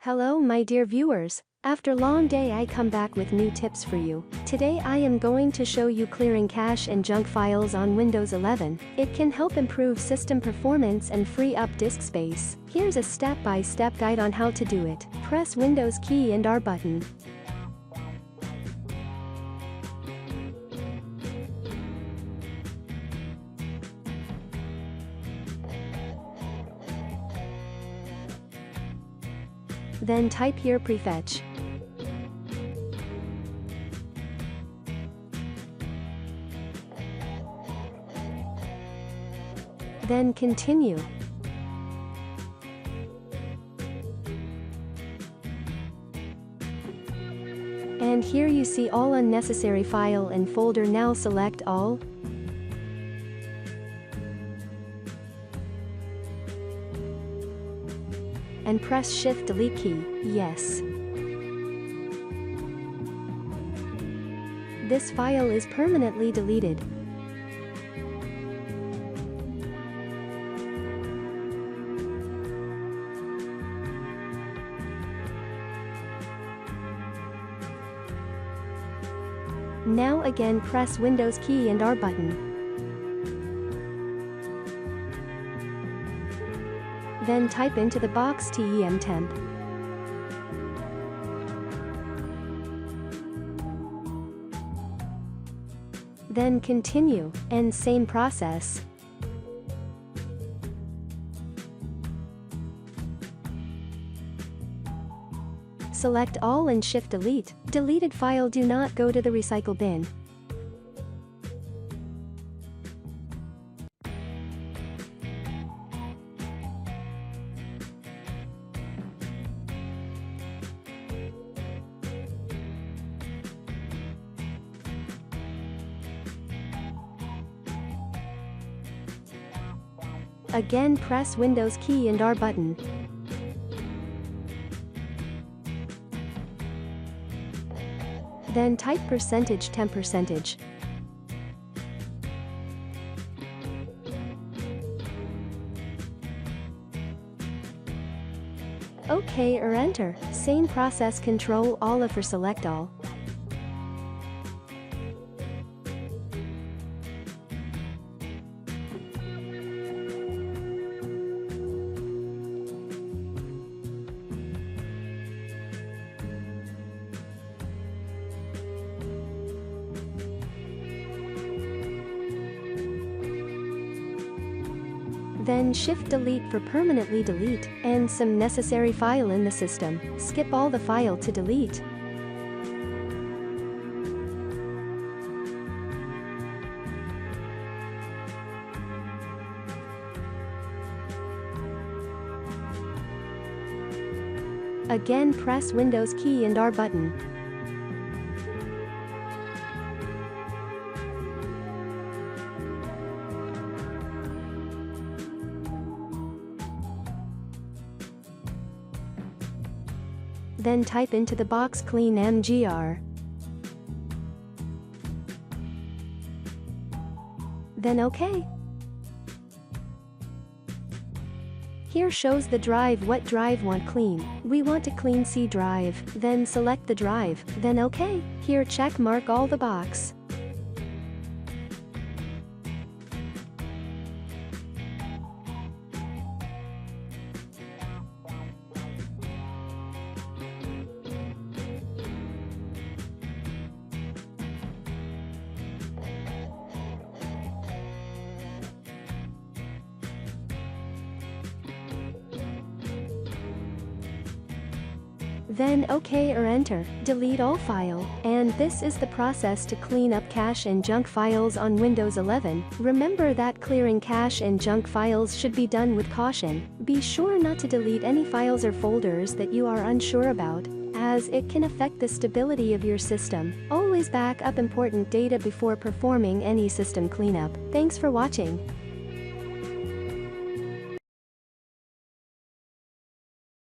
Hello my dear viewers, after long day I come back with new tips for you. Today I am going to show you clearing cache and junk files on Windows 11. It can help improve system performance and free up disk space. Here's a step-by-step guide on how to do it. Press Windows key and R button. Then type here prefetch. Then continue. And here you see all unnecessary file and folder. Now select all. And press Shift Delete key, yes. This file is permanently deleted. Now again press Windows key and R button. Then type into the box temp. Then continue, and same process. Select all and Shift Delete. Deleted file do not go to the recycle bin. Again press Windows key and R button. Then type %temp%. OK or enter. Same process. Control Alt for select all. Then Shift Delete for permanently delete, and some necessary file in the system. Skip all the file to delete. Again press Windows key and R button. Then type into the box clean mgr. Then OK. Here shows the drive. What drive want clean? We want to clean C drive. Then select the drive. Then OK. Here check mark all the box. Then OK or enter. Delete all file. And this is the process to clean up cache and junk files on Windows 11. Remember that clearing cache and junk files should be done with caution. Be sure not to delete any files or folders that you are unsure about, as it can affect the stability of your system. Always back up important data before performing any system cleanup. Thanks for watching.